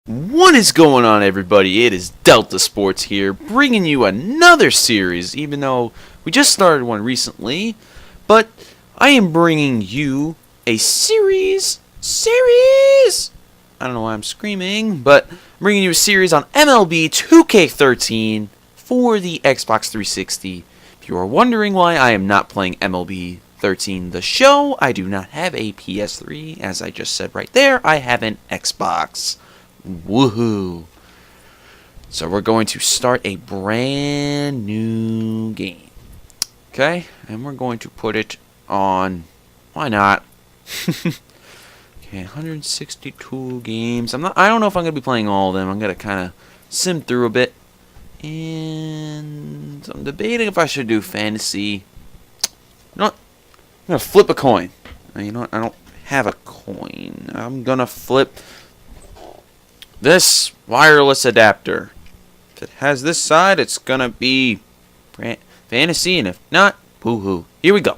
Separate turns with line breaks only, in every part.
What is going on, everybody? It is DeltaSportz here, bringing you another series, even though we just started one recently. But I am bringing you a series. I don't know why I'm screaming, but I'm bringing you a series on MLB 2K13 for the Xbox 360. If you are wondering why I am not playing MLB 13 the show, I do not have a PS3. As I just said right there, I have an Xbox. Woohoo! So we're going to start a brand new game. Okay? And we're going to put it on... Why not? Okay, 162 games. I don't know if I'm going to be playing all of them. I'm going to kind of sim through a bit. And I'm debating if I should do fantasy. You know what? I'm going to flip a coin. You know what? I don't have a coin. I'm going to flip this wireless adapter. If it has this side, it's going to be fantasy. And if not, boo-hoo. Here we go.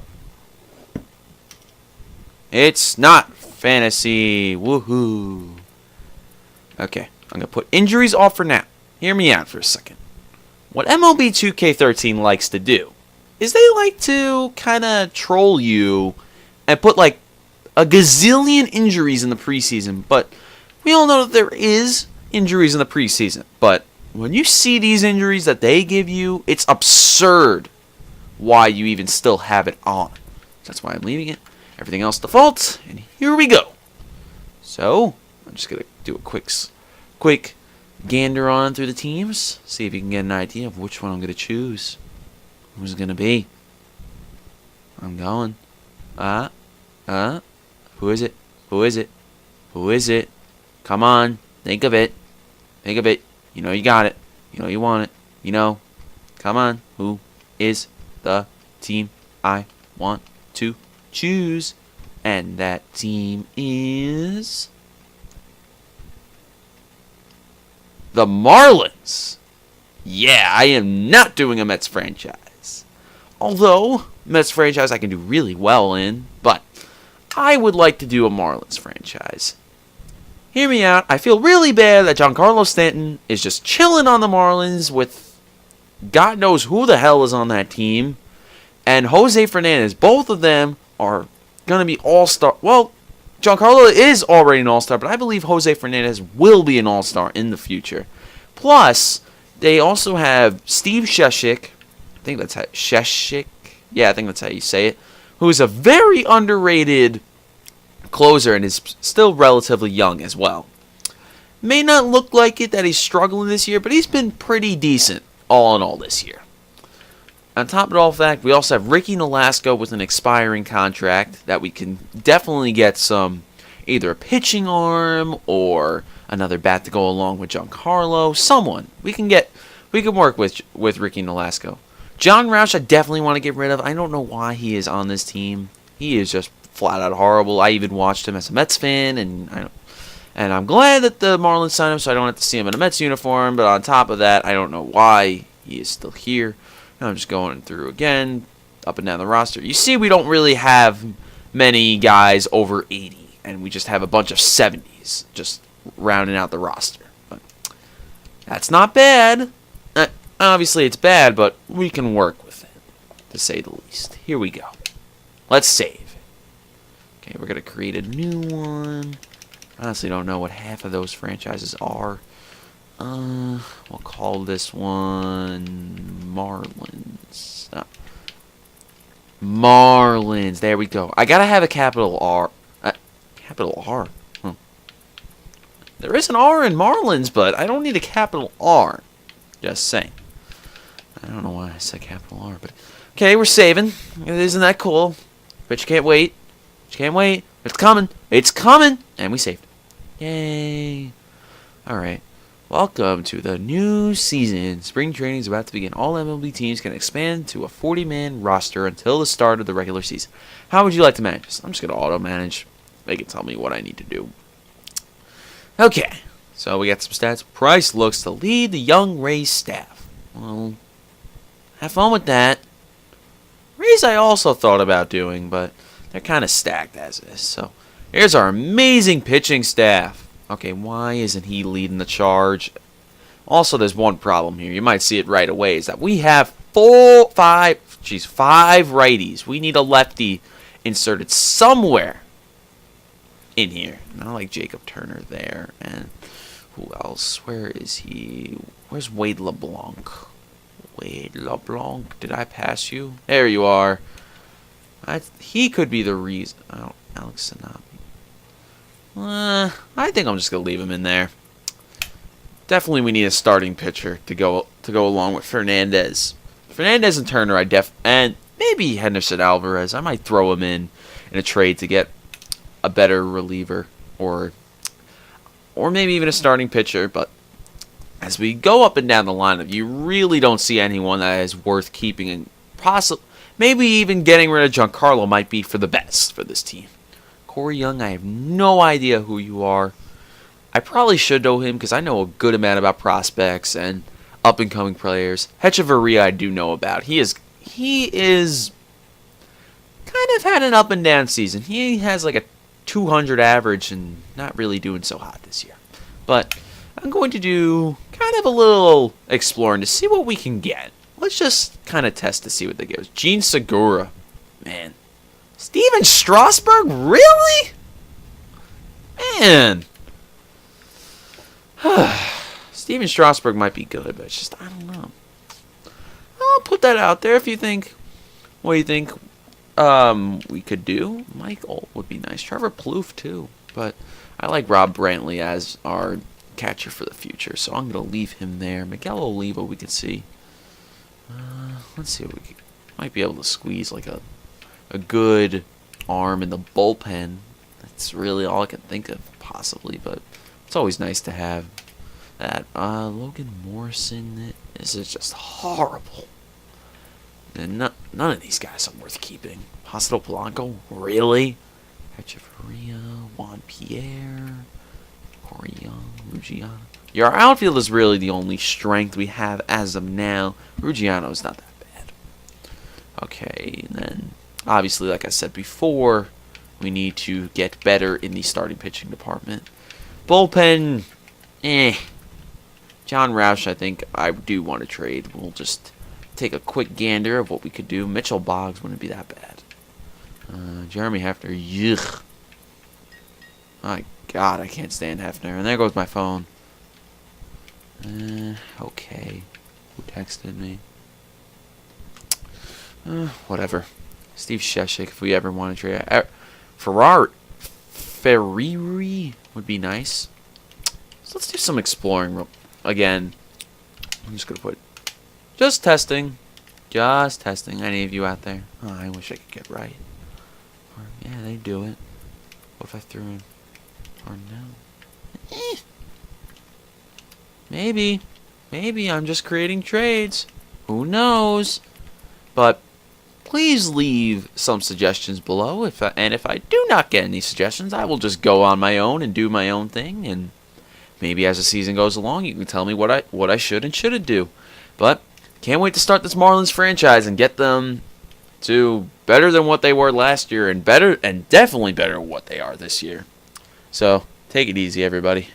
It's not fantasy. Woohoo. Okay, I'm going to put injuries off for now. Hear me out for a second. What MLB 2K13 likes to do is they like to kind of troll you and put like a gazillion injuries in the preseason. But we all know that there is injuries in the preseason. But when you see these injuries that they give you, it's absurd why you even still have it on. That's why I'm leaving it. Everything else default, and here we go. So, I'm just going to do a quick gander on through the teams. See if you can get an idea of which one I'm going to choose. Who's it going to be? I'm going. Who is it? Who is it? Who is it? Come on. Think of it. Think of it. You know you got it. You know you want it. You know. Come on. Who is the team I want to choose? And that team is the Marlins. Yeah, I am not doing a Mets franchise. Although, Mets franchise I can do really well in, but I would like to do a Marlins franchise. Hear me out. I feel really bad that Giancarlo Stanton is just chilling on the Marlins with God knows who the hell is on that team. And Jose Fernandez, both of them are going to be all-star. Well, Giancarlo is already an all-star, but I believe Jose Fernandez will be an all-star in the future. Plus, they also have Steve Cishek. I think that's how Cishek. Yeah, I think that's how you say it. Who is a very underrated closer and is still relatively young as well. May not look like it that he's struggling this year, but he's been pretty decent all in all this year. On top of all that, we also have Ricky Nolasco with an expiring contract that we can definitely get some, either a pitching arm or another bat to go along with Giancarlo. Someone we can work with Ricky Nolasco. John Roush, I definitely want to get rid of. I don't know why he is on this team. He is just flat out horrible. I even watched him as a Mets fan, and I'm glad that the Marlins signed him so I don't have to see him in a Mets uniform. But on top of that, I don't know why he is still here. I'm just going through again, up and down the roster. You see, we don't really have many guys over 80, and we just have a bunch of 70s just rounding out the roster. But that's not bad. Obviously, it's bad, but we can work with it, to say the least. Here we go. Let's save. Okay, we're going to create a new one. I honestly don't know what half of those franchises are. We'll call this one Marlins. Marlins. There we go. I gotta have a capital R. Capital R. Huh. There is an R in Marlins, but I don't need a capital R. Just saying. I don't know why I said capital R, but okay, we're saving. Isn't that cool? But you can't wait. You can't wait. It's coming. It's coming. And we saved. Yay. Alright. Welcome to the new season. Spring training is about to begin. All MLB teams can expand to a 40-man roster until the start of the regular season. How would you like to manage this? I'm just going to auto-manage. They can tell me what I need to do. Okay. So we got some stats. Price looks to lead the young Rays staff. Well, have fun with that. Rays I also thought about doing, but they're kind of stacked as is. So here's our amazing pitching staff. Okay, why isn't he leading the charge? Also, there's one problem here. You might see it right away. Is that we have five righties. We need a lefty inserted somewhere in here. Not like Jacob Turner there. And who else? Where is he? Where's Wade LeBlanc? Wade LeBlanc, did I pass you? There you are. He could be the reason. Oh, Alex Sanabi. I think I'm just gonna leave him in there. Definitely, we need a starting pitcher to go along with Fernandez. Fernandez and Turner, and maybe Henderson Alvarez. I might throw him in a trade to get a better reliever, or maybe even a starting pitcher. But as we go up and down the lineup, you really don't see anyone that is worth keeping, and maybe even getting rid of Giancarlo might be for the best for this team. Corey Young, I have no idea who you are. I probably should know him because I know a good amount about prospects and up-and-coming players. Hechavarria I do know about. He is kind of had an up-and-down season. He has like a 200 average and not really doing so hot this year. But I'm going to do kind of a little exploring to see what we can get. Let's just kind of test to see what they give us. Gene Segura. Man. Steven Strasburg? Really? Man. Steven Strasburg might be good, but it's just, I don't know. I'll put that out there if you think, what do you think we could do? Michael would be nice. Trevor Plouffe, too. But I like Rob Brantley as our catcher for the future, so I'm going to leave him there. Miguel Oliva, we could see. Let's see what we might be able to squeeze like a good arm in the bullpen. That's really all I can think of, possibly, but it's always nice to have that. Logan Morrison, this is just horrible. And none of these guys are worth keeping. Hospital Polanco, really? Hechavarria, Juan Pierre, Corey Young, Ruggiano. Your outfield is really the only strength we have as of now. Ruggiano's not that bad. Okay, and then obviously, like I said before, we need to get better in the starting pitching department. Bullpen, John Roush, I think I do want to trade. We'll just take a quick gander of what we could do. Mitchell Boggs wouldn't be that bad. Jeremy Hefner, yuck. My God, I can't stand Hefner. And there goes my phone. Okay. Who texted me? Whatever. Steve Cishek, if we ever want to trade. Ferrari would be nice. So let's do some exploring. Again, I'm just going to put just testing. Just testing. Any of you out there? Oh, I wish I could get right. Or, yeah, they do it. What if I threw in? Or no? Maybe. Maybe I'm just creating trades. Who knows? But please leave some suggestions below. If I do not get any suggestions, I will just go on my own and do my own thing. And maybe as the season goes along, you can tell me what I should and shouldn't do. But can't wait to start this Marlins franchise and get them to better than what they were last year, and definitely better than what they are this year. So take it easy, everybody.